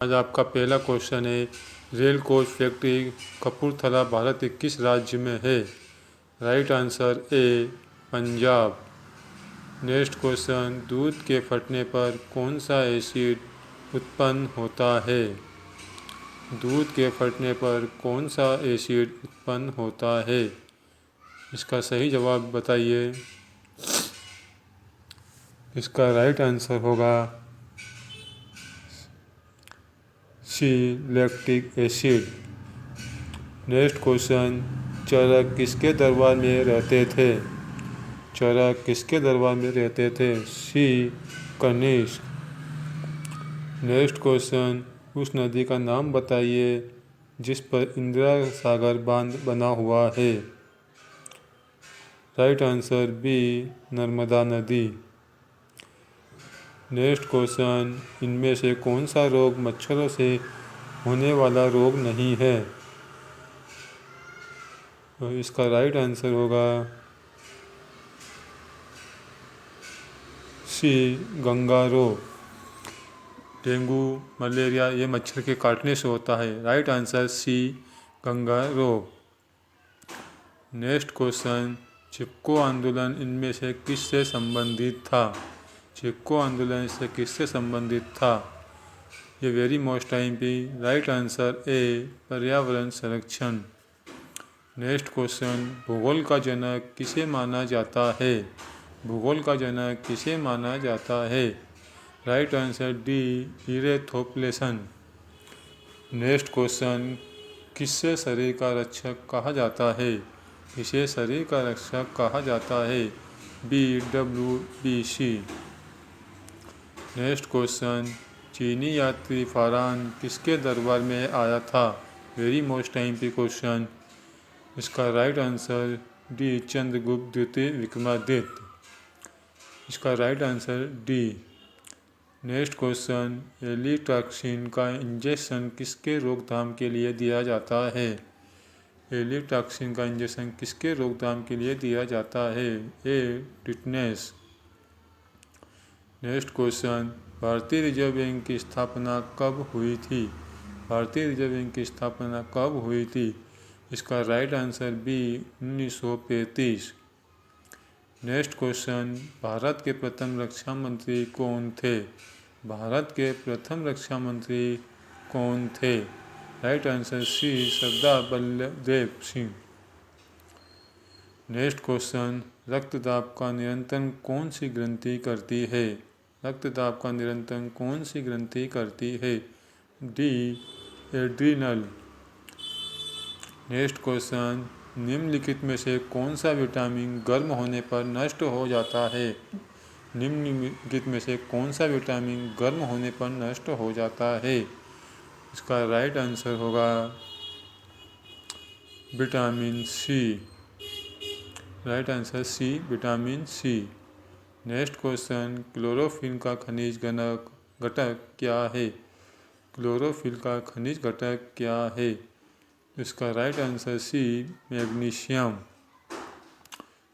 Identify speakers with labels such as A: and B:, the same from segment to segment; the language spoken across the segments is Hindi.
A: आज आपका पहला क्वेश्चन है, rail coach factory Kapurthala Bharat के किस राज्य में है? राइट आंसर ए पंजाब। नेक्स्ट क्वेश्चन, दूध के फटने पर कौन सा एसिड उत्पन्न होता है? दूध के फटने पर कौन सा एसिड उत्पन्न होता है? इसका सही जवाब बताइए। इसका राइट आंसर होगा सी लैक्टिक एसिड। नेक्स्ट क्वेश्चन, चरक किसके दरबार में रहते थे? चरक किसके दरबार में रहते थे? सी कनिष्क। नेक्स्ट क्वेश्चन, उस नदी का नाम बताइए जिस पर इंदिरा सागर बांध बना हुआ है। राइट आंसर बी नर्मदा नदी। नेक्स्ट क्वेश्चन, इनमें से कौन सा रोग मच्छरों से होने वाला रोग नहीं है? तो इसका राइट आंसर होगा सी गंगा रोग। डेंगू मलेरिया ये मच्छर के काटने से होता है। राइट आंसर सी गंगा रोग। नेक्स्ट क्वेश्चन, चिपको आंदोलन इनमें से किससे संबंधित था? चिपको आंदोलन से किससे संबंधित था? ये वेरी मोस्ट टाइम पे राइट आंसर ए पर्यावरण संरक्षण। नेक्स्ट क्वेश्चन, भूगोल का जनक किसे माना जाता है? भूगोल का जनक किसे माना जाता है? राइट आंसर डी इरेथोप्लेसन। नेक्स्ट क्वेश्चन, किससे शरीर का रक्षक कहा जाता है? किसे शरीर का रक्षक कहा जाता है? B W B C. Next question, चीनी यात्री फारान किसके दरबार में आया था? वेरी मोस्ट टाइम पे क्वेश्चन। इसका राइट आंसर डी चंद्रगुप्त द्वितीय विक्रमादित्य। इसका right answer D. Next question, एलिटॉक्सिन का इंजेक्शन किसके रोकथाम के लिए दिया जाता है? एलिटॉक्सिन का इंजेक्शन किसके रोकथाम के लिए दिया जाता है? ए टिटनेस। नेक्स्ट क्वेश्चन, भारतीय रिजर्व बैंक की स्थापना कब हुई थी? भारतीय रिजर्व बैंक की स्थापना कब हुई थी? इसका right answer B 1935। Next question, भारत के प्रथम रक्षा मंत्री कौन थे? भारत के प्रथम रक्षा मंत्री कौन थे? राइट आंसर सी सरदार वल्लभ देव सिंह। नेक्स्ट क्वेश्चन, रक्तदाब का नियंत्रण कौन सी ग्रंथि करती है? रक्तदाब का नियंत्रण कौन सी ग्रंथि करती है? D adrenal. नेक्स्ट क्वेश्चन, निम्नलिखित में से कौन सा विटामिन गर्म होने पर नष्ट हो जाता है? निम्नलिखित में से कौन सा विटामिन गर्म होने पर नष्ट हो जाता है? इसका राइट आंसर होगा vitamin C. Right answer C vitamin C. Next question, chlorophyll का खनिज घटक क्या है? क्लोरोफिल का खनिज घटक क्या है? इसका राइट आंसर सी मैग्नीशियम।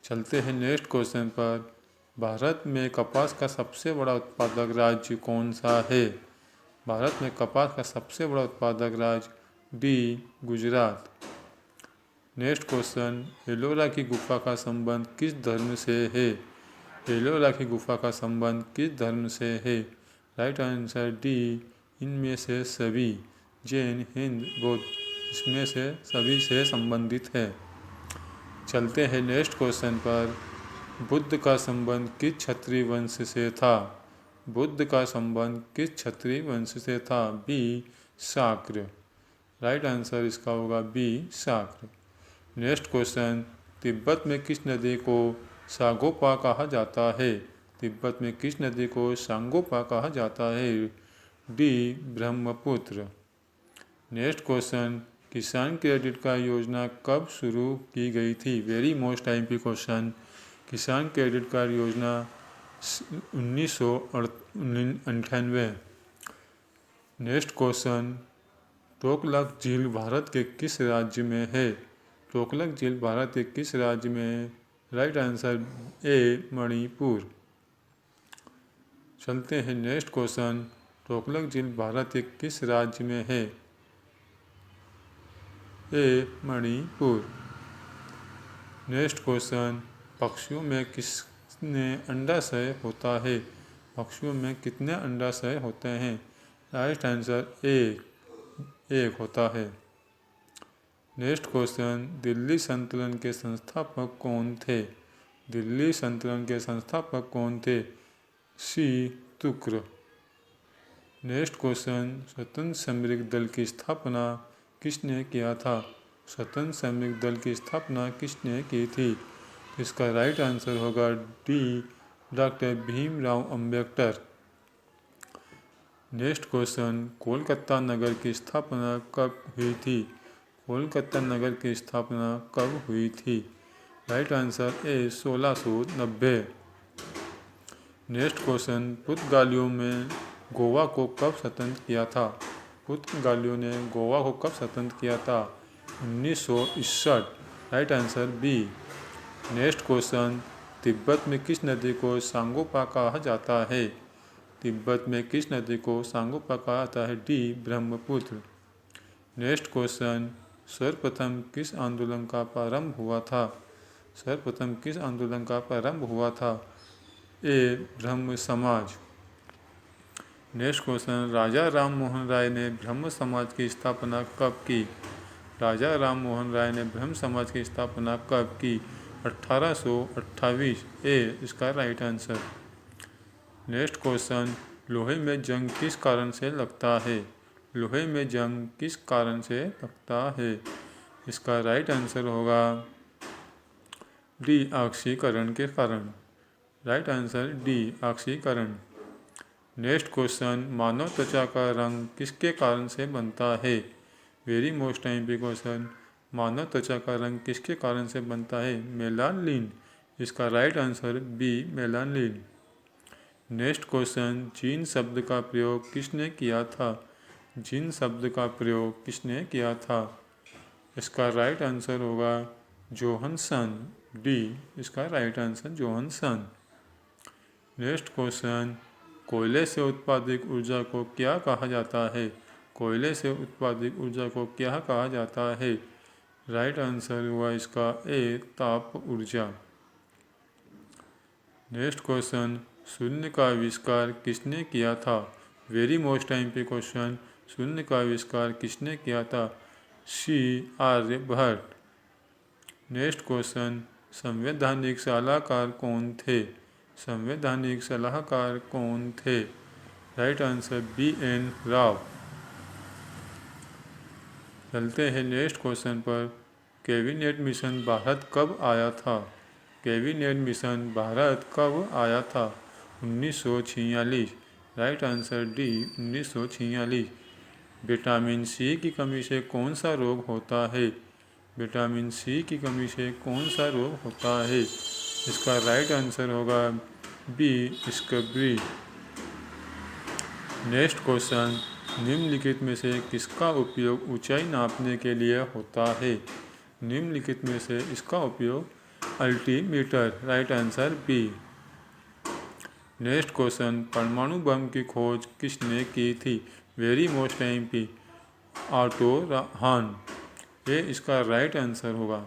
A: चलते हैं नेक्स्ट क्वेश्चन पर। भारत में कपास का सबसे बड़ा उत्पादक राज्य कौन सा है? भारत में कपास का सबसे बड़ा उत्पादक राज्य D Gujarat. Next question, Ellora की गुफा का संबंध किस धर्म से है? एलोरा की गुफा का संबंध किस धर्म से है? राइट आंसर डी इनमें से सभी। जैन हिंद बौद्ध इसमें से सभी से संबंधित है। चलते हैं नेक्स्ट क्वेश्चन पर। बुद्ध का संबंध किस क्षत्रिय वंश से था? बुद्ध का संबंध किस क्षत्रिय वंश से था? बी शाक्र। राइट आंसर इसका होगा बी शाक्र। नेक्स्ट क्वेश्चन, तिब्बत में किस नदी को सांगोपा कहा जाता है? तिब्बत में किस नदी को सांगोपा कहा जाता है? डी ब्रह्मपुत्र। नेक्स्ट क्वेश्चन, किसान क्रेडिट कार्ड योजना कब शुरू की गई थी? वेरी मोस्ट टाइम पे क्वेश्चन। किसान क्रेडिट कार्ड योजना 1998। नेक्स्ट क्वेश्चन, टोकलक झील भारत के किस राज्य में है? टोकलक झील भारत के किस राज्य में? राइट आंसर ए मणिपुर। चलते हैं नेक्स्ट क्वेश्चन, टोकलक झील भारत के किस राज्य में है? ए. मणिपुर। नेक्स्ट क्वेश्चन, पक्षियों में किसने अंडाशय होता है? पक्षियों में कितने अंडाशय होते हैं? राइट आंसर एक होता है। नेक्स्ट क्वेश्चन, दिल्ली संतुलन के संस्थापक कौन थे? दिल्ली संतुलन के संस्थापक कौन थे? सी. तुर्क। नेक्स्ट क्वेश्चन, स्वतंत्र श्रमिक दल की स्थापना किसने किया था? स्वतंत्र श्रमिक दल की स्थापना किसने की थी? इसका राइट आंसर होगा D. Doctor Bhimrao Ambedkar. Next question, Kolkata नगर की स्थापना कब हुई थी? कोलकाता नगर की स्थापना कब हुई थी? राइट आंसर ए. 1690। नेक्स्ट क्वेश्चन, पुर्तगालियों में गोवा को कब स्वतंत्र किया था? पुर्तगालियों ने गोवा को कब स्वतंत्र किया था? 1961। Right answer B. Next question, Tibet में किस नदी को सांगोपा कहा जाता है? तिब्बत में किस नदी को सांगोपा कहा जाता है? डी. ब्रह्मपुत्र। नेक्स्ट क्वेश्चन, सर्वप्रथम किस आंदोलन का प्रारंभ हुआ था? सर्वप्रथम किस आंदोलन का प्रारंभ हुआ था? ए. ब्रह्म समाज। नेक्स्ट क्वेश्चन, राजा राम मोहन राय ने ब्रह्म समाज की स्थापना कब की? राजा राम मोहन राय ने ब्रह्म समाज की स्थापना कब की? 1828। ए. इसका राइट आंसर। नेक्स्ट क्वेश्चन, लोहे में जंग किस कारण से लगता है? लोहे में जंग किस कारण से लगता है? इसका राइट आंसर होगा डी. ऑक्सीकरण के कारण। Right answer D. ऑक्सीकरण। नेक्स्ट क्वेश्चन, मानव त्वचा का रंग किसके कारण से बनता है? वेरी मोस्ट टाइम पे क्वेश्चन, मानव त्वचा का रंग किसके कारण से बनता है? मेलानिन। इसका right answer B. Melanin. Next question, gene शब्द का प्रयोग किसने किया था? जीन शब्द का प्रयोग किसने किया था? इसका राइट आंसर होगा जोहानसन। डी. इसका right answer Johansson. Next question, कोयले से उत्पादित ऊर्जा को क्या कहा जाता है? कोयले से उत्पादित ऊर्जा को क्या कहा जाता है? राइट आंसर हुआ इसका ए. ताप ऊर्जा। नेक्स्ट क्वेश्चन, शून्य का आविष्कार किसने किया था? वेरी मोस्ट टाइम पे क्वेश्चन, शून्य का आविष्कार किसने किया था? सी. आर्यभट्ट। नेक्स्ट क्वेश्चन, संवैधानिक सलाहकार कौन थे? संवैधानिक सलाहकार कौन थे? Right answer B. N. Rau. चलते हैं नेक्स्ट क्वेश्चन पर, कैबिनेट मिशन भारत कब आया था? कैबिनेट मिशन भारत कब आया था? 1946। Right answer D. 1946। Vitamin C की कमी से कौन सा रोग होता है? विटामिन सी की कमी से कौन सा रोग होता है? इसका राइट आंसर होगा बी. स्कर्वी। नेक्स्ट क्वेश्चन, निम्नलिखित में से किसका उपयोग ऊंचाई नापने के लिए होता है? निम्नलिखित में से इसका उपयोग altimeter. Right answer B. Next question, परमाणु बम की खोज किसने की थी? Very most time P Otto Hahn. ये इसका राइट आंसर होगा।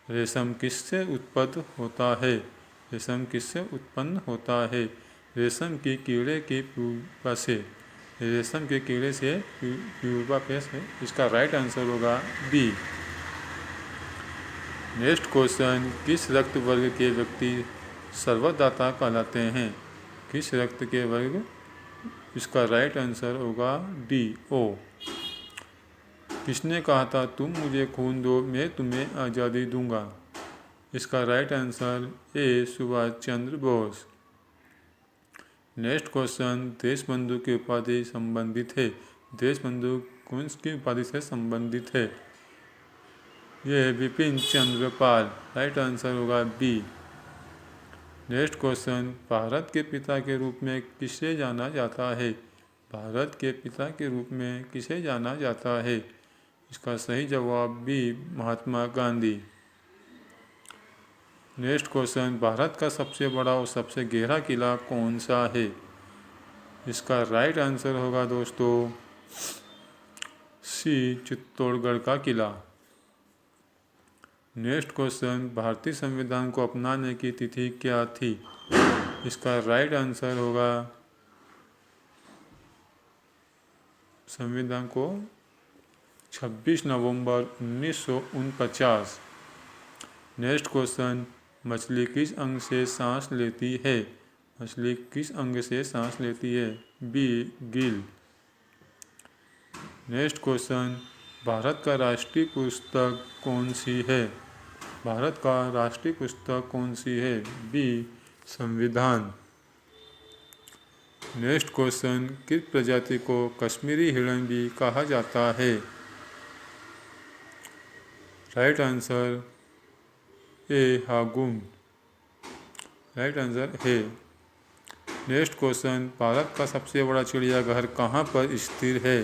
A: रेशम किससे उत्पन्न होता है? रेशम किससे उत्पन्न होता है? रेशम की कीड़े की प्यूपा से। रेशम के कीड़े से प्यूपा से। इसका राइट आंसर होगा बी। नेक्स्ट क्वेश्चन, किस रक्त वर्ग के व्यक्ति सर्वदाता कहलाते हैं? किस रक्त के वर्ग? इसका राइट आंसर होगा डी. ओ। किसने कहा था तुम मुझे खून दो मैं तुम्हें आज़ादी दूंगा? इसका राइट आंसर ए. सुभाष चंद्र बोस। नेक्स्ट क्वेश्चन, देशबंधु की उपाधि संबंधित है? देशबंधु कौन की उपाधि से संबंधित है? ये विपिन चंद्र पाल। राइट आंसर होगा बी। नेक्स्ट क्वेश्चन, भारत के पिता के रूप में किसे जाना जाता है? भारत के पिता के रूप में किसे जाना जाता है? इसका सही जवाब B. Mahatma Gandhi. Next question, Bharat का सबसे बड़ा और सबसे गहरा किला कौन सा है? इसका राइट आंसर होगा दोस्तों सी, चित्तौड़गढ़ का किला। नेक्स्ट क्वेश्चन, भारतीय संविधान को अपनाने की तिथि क्या थी? इसका राइट आंसर होगा संविधान को 26 नवंबर 1949। नेक्स्ट क्वेश्चन, मछली किस अंग से सांस लेती है? मछली किस अंग से सांस लेती है? B, gill. Next question, Bharat का राष्ट्रीय पुस्तक कौन सी है? भारत का राष्ट्रीय पुस्तक कौन सी है? बी, संविधान। नेक्स्ट क्वेश्चन, किस प्रजाति को कश्मीरी हिरण भी कहा जाता है? राइट आंसर ए, हागुन। राइट आंसर है। नेक्स्ट क्वेश्चन, भारत का सबसे बड़ा चिड़ियाघर कहाँ पर स्थित है?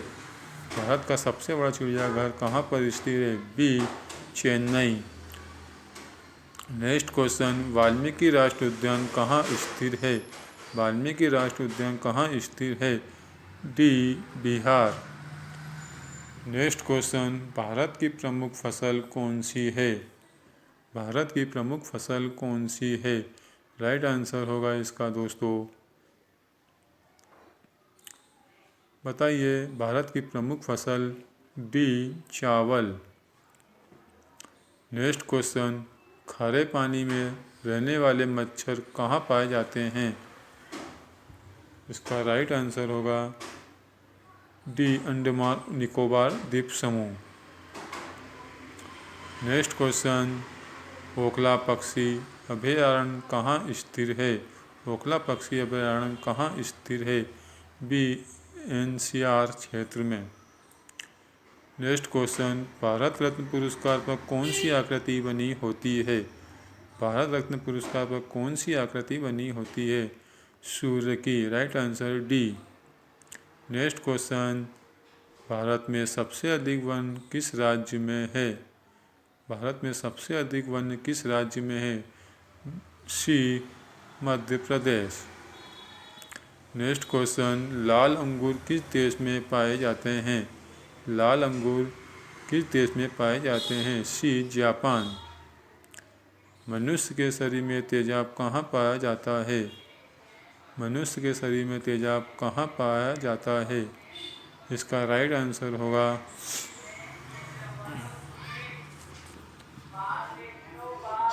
A: भारत का सबसे बड़ा चिड़ियाघर कहाँ पर स्थित है? B, Chennai. Next question, Valmiki राष्ट्रीय उद्यान कहाँ स्थित है? वाल्मीकि राष्ट्रीय उद्यान कहाँ स्थित है? D, Bihar. Next question, Bharat की प्रमुख फसल कौन सी है? भारत की प्रमुख फसल कौन सी है? राइट आंसर होगा इसका दोस्तों, बताइए, भारत की प्रमुख फसल डी, चावल। नेक्स्ट क्वेश्चन, खारे पानी में रहने वाले मच्छर कहाँ पाए जाते हैं? इसका राइट आंसर होगा डी, अंडमान निकोबार द्वीप समूह। नेक्स्ट क्वेश्चन, ओखला पक्षी अभयारण्य कहाँ स्थित है? ओखला पक्षी अभयारण्य कहाँ स्थित है? बी, एनसीआर क्षेत्र में। नेक्स्ट क्वेश्चन, भारत रत्न पुरस्कार पर कौन सी आकृति बनी होती है? भारत रत्न पुरस्कार पर कौन सी आकृति बनी होती है? सूर्य की। Right answer D. Next question, Bharat में सबसे अधिक वन किस राज्य में है? भारत में सबसे अधिक वन किस राज्य में है? सी, मध्य प्रदेश। नेक्स्ट क्वेश्चन, लाल अंगूर किस देश में पाए जाते हैं? लाल अंगूर किस देश में पाए जाते हैं? सी, जापान। मनुष्य के शरीर में तेजाब कहाँ पाया जाता है? मनुष्य के शरीर में तेजाब कहाँ पाया जाता है? इसका राइट आंसर होगा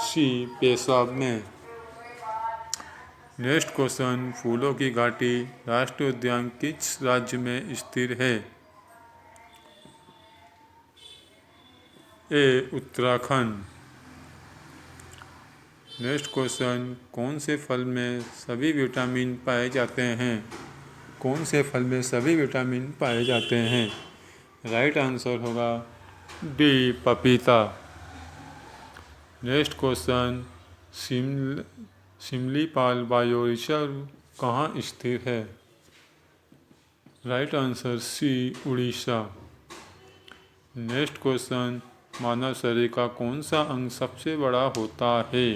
A: सी, पेशाब में। नेक्स्ट क्वेश्चन, फूलों की घाटी राष्ट्रीय उद्यान किस राज्य में स्थित है? ए, उत्तराखंड। नेक्स्ट क्वेश्चन, कौन से फल में सभी विटामिन पाए जाते हैं? कौन से फल में सभी विटामिन पाए जाते हैं? राइट आंसर होगा डी, पपीता। Next question, Simlipal bio reserve कहाँ स्थित है? Right answer C, Orissa. Next question, मानव शरीर का कौन सा अंग सबसे बड़ा होता है?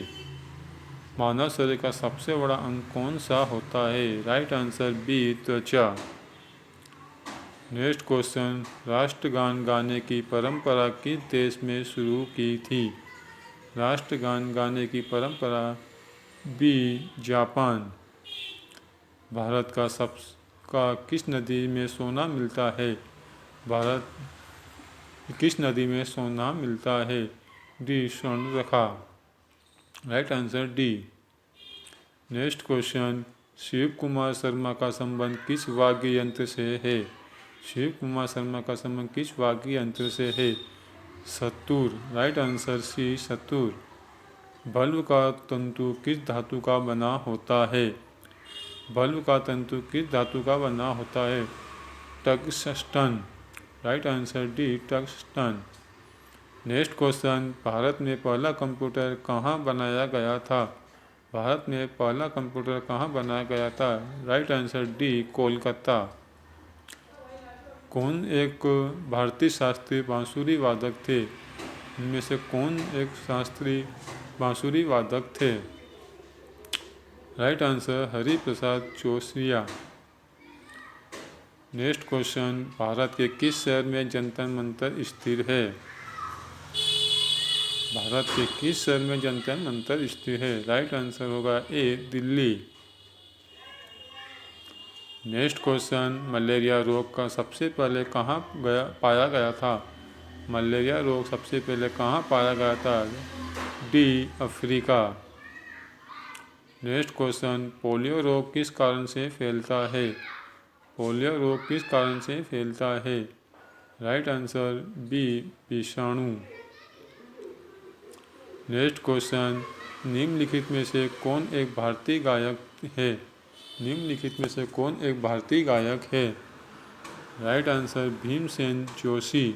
A: मानव शरीर का सबसे बड़ा अंग कौन सा होता है? राइट आंसर बी, त्वचा। नेक्स्ट क्वेश्चन, राष्ट्रगान गाने की परंपरा किस देश में शुरू की थी? राष्ट्रगान गाने की परंपरा बी, जापान। भारत का किस नदी में सोना मिलता है? भारत किस नदी में सोना मिलता है? D, Swarnarekha. Right answer D. Next question, Shiv Kumar Sharma का संबंध किस वाद्य यंत्र से है? शिव कुमार शर्मा का संबंध किस वाद्य यंत्र से है? सतुर। राइट आंसर सी, सतुर। बल्ब का तंतु किस धातु का बना होता है? बल्ब का तंतु किस धातु का बना होता है? Tungsten. Right answer D, tungsten. Next question, Bharat में पहला कंप्यूटर कहाँ बनाया गया था? भारत में पहला कंप्यूटर कहाँ बनाया गया था? Right answer D, Kolkata. कौन एक भारतीय शास्त्रीय बांसुरी वादक थे? इनमें से कौन एक शास्त्रीय बांसुरी वादक थे? Right answer Hari Prasad Josiah. Next question, भारत के किस शहर में जंतर मंतर स्थिर है? भारत के किस शहर में जंतर मंतर स्थिर है? राइट आंसर होगा ए, दिल्ली। नेक्स्ट क्वेश्चन, मलेरिया रोग का सबसे पहले कहाँ पाया गया था? मलेरिया रोग सबसे पहले कहाँ पाया गया था? D, Africa. Next question, polio रोग किस कारण से फैलता है? पोलियो रोग किस कारण से फैलता है? राइट आंसर बी, विषाणु। नेक्स्ट क्वेश्चन, निम्नलिखित में से कौन एक भारतीय गायक है? निम्नलिखित में से कौन एक भारतीय गायक है? Right answer Bhimsen Joshi,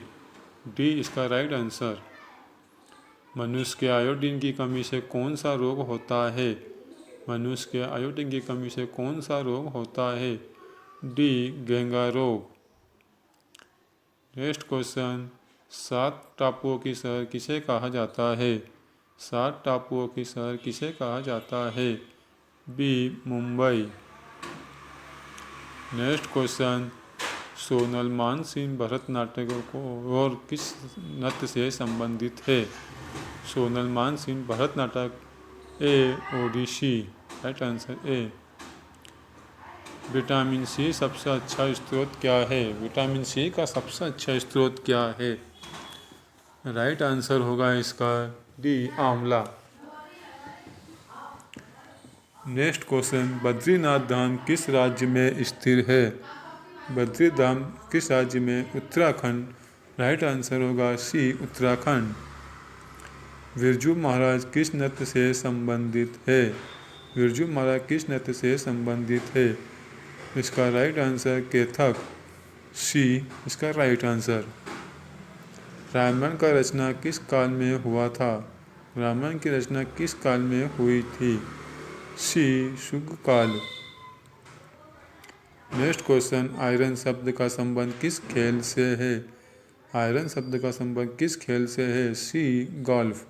A: D इसका राइट आंसर। मनुष्य के आयोडीन की कमी से कौन सा रोग होता है? मनुष्य के आयोडीन की कमी से कौन सा रोग होता है? डी, घेंघा रोग। नेक्स्ट क्वेश्चन, 7 टापुओं की शहर किसे कहा जाता है? 7 टापुओं की शहर किसे कहा जाता है? B, Mumbai. Next question, Sonal Mansingh Bharatanatyam को और किस नृत्य से संबंधित है? Sonal Mansingh Bharatanatyam A, Odissi. Right answer A. Vitamin C सबसे अच्छा स्रोत क्या है? विटामिन सी का सबसे अच्छा स्रोत क्या है? राइट आंसर होगा इसका डी, आंवला। नेक्स्ट क्वेश्चन, बद्रीनाथ धाम किस राज्य में स्थिर है? बद्रीनाथ धाम किस राज्य में? उत्तराखंड। राइट आंसर होगा सी, उत्तराखंड। बिरजू महाराज किस नृत्य से संबंधित है? बिरजू महाराज किस नृत्य से संबंधित है? इसका राइट आंसर कथक, सी इसका राइट आंसर। रामायण का रचना किस काल में हुआ था? रामायण की रचना किस काल में हुई थी? सी, शुग काल। नेक्स्ट क्वेश्चन, आयरन शब्द का संबंध किस खेल से है? आयरन शब्द का संबंध किस खेल से है? सी, गोल्फ।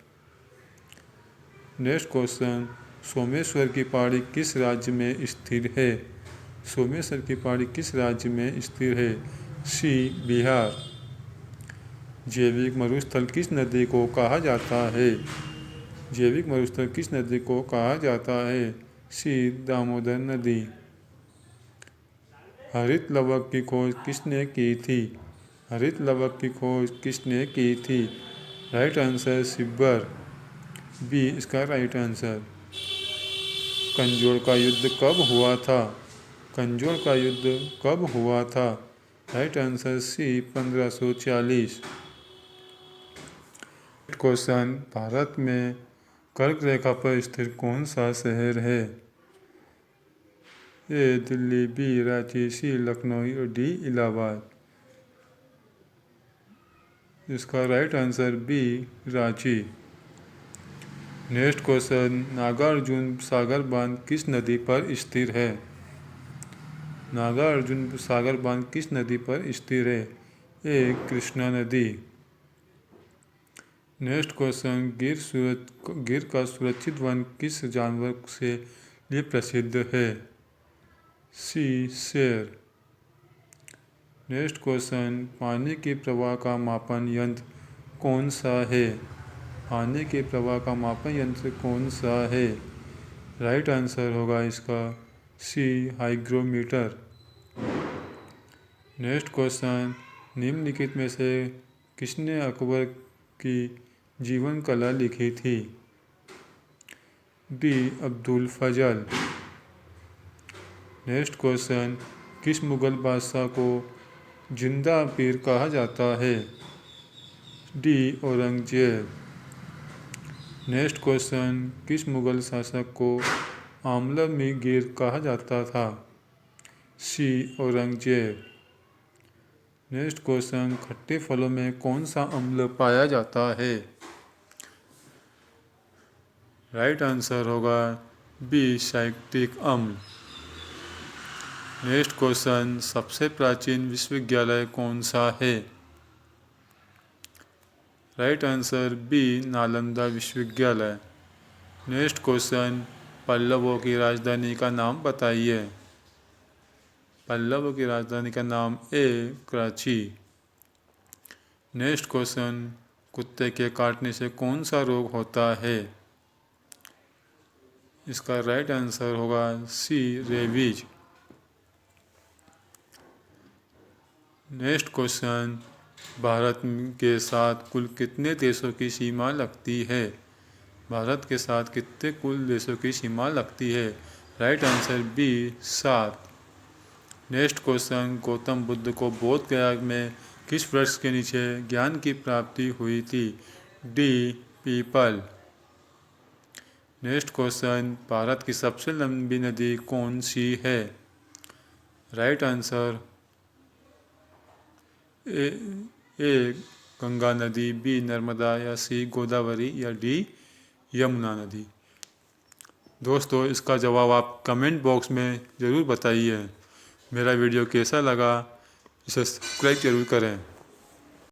A: नेक्स्ट क्वेश्चन, सोमेश्वर की पहाड़ी किस राज्य में स्थिर है? सोमेश्वर की पहाड़ी किस राज्य में स्थिर है? सी, बिहार। जैविक मरुस्थल किस नदी को कहा जाता है? जैविक मरुस्थल किस नदी को कहा जाता है? सी, दामोदर नदी। हरित लवक की खोज किसने की थी? हरित लवक की खोज किसने की थी? राइट आंसर सिब्बर, बी इसका राइट आंसर। कंजोड़ का युद्ध कब हुआ था? कंजोड़ का युद्ध कब हुआ था? Right answer C, 1540। Question, Bharat में कर्क रेखा पर स्थित कौन सा शहर है? A, Delhi. B, Ranchi. C, Lucknow. और डी, इलाहाबाद। इसका right answer B, Ranchi. Next question, Nagarjuna Sagar बांध किस नदी पर स्थिर है? नागार्जुन सागर बांध किस नदी पर स्थिर है? ए, कृष्णा नदी। नेक्स्ट क्वेश्चन, गिर का सुरक्षित वन किस जानवर से लिए प्रसिद्ध है? सी, शेर। नेक्स्ट क्वेश्चन, पानी के प्रवाह का मापन यंत्र कौन सा है? पानी के प्रवाह का मापन यंत्र कौन सा है? राइट आंसर होगा इसका सी, हाइग्रोमीटर। नेक्स्ट क्वेश्चन, निम्नलिखित में से किसने अकबर की जीवन कला लिखी थी? डी, अब्दुल फजल। नेक्स्ट क्वेश्चन, किस मुगल बादशाह को जिंदा पीर कहा जाता है? डी, औरंगजेब। नेक्स्ट क्वेश्चन, किस मुगल शासक को आमला में गिर कहा जाता था? सी, औरंगजेब। नेक्स्ट क्वेश्चन, खट्टे फलों में कौन सा अम्ल पाया जाता है? राइट आंसर होगा बी, साइट्रिक अम्ल। नेक्स्ट क्वेश्चन, सबसे प्राचीन विश्वविद्यालय कौन सा है? राइट आंसर बी, नालंदा विश्वविद्यालय। नेक्स्ट क्वेश्चन, पल्लवों की राजधानी का नाम बताइए। पल्लव की राजधानी का नाम कराची। नेक्स्ट क्वेश्चन, कुत्ते के काटने से कौन सा रोग होता है? इसका राइट आंसर होगा सी, रेबीज। नेक्स्ट क्वेश्चन, भारत के साथ कुल कितने देशों की सीमा लगती है? भारत के साथ कितने कुल देशों की सीमा लगती है? Right answer B, 7। Next question, Gautam Buddha को बोध गया में किस वृक्ष के नीचे ज्ञान की प्राप्ति हुई थी? D, people. Next question, Bharat की सबसे लंबी नदी कौन सी है? राइट आंसर ए गंगा नदी, बी नर्मदा, या सी गोदावरी, या डी यमुना नदी। दोस्तों, इसका जवाब आप कमेंट बॉक्स में ज़रूर बताइए। मेरा वीडियो कैसा लगा इसे सब्सक्राइब जरूर करें।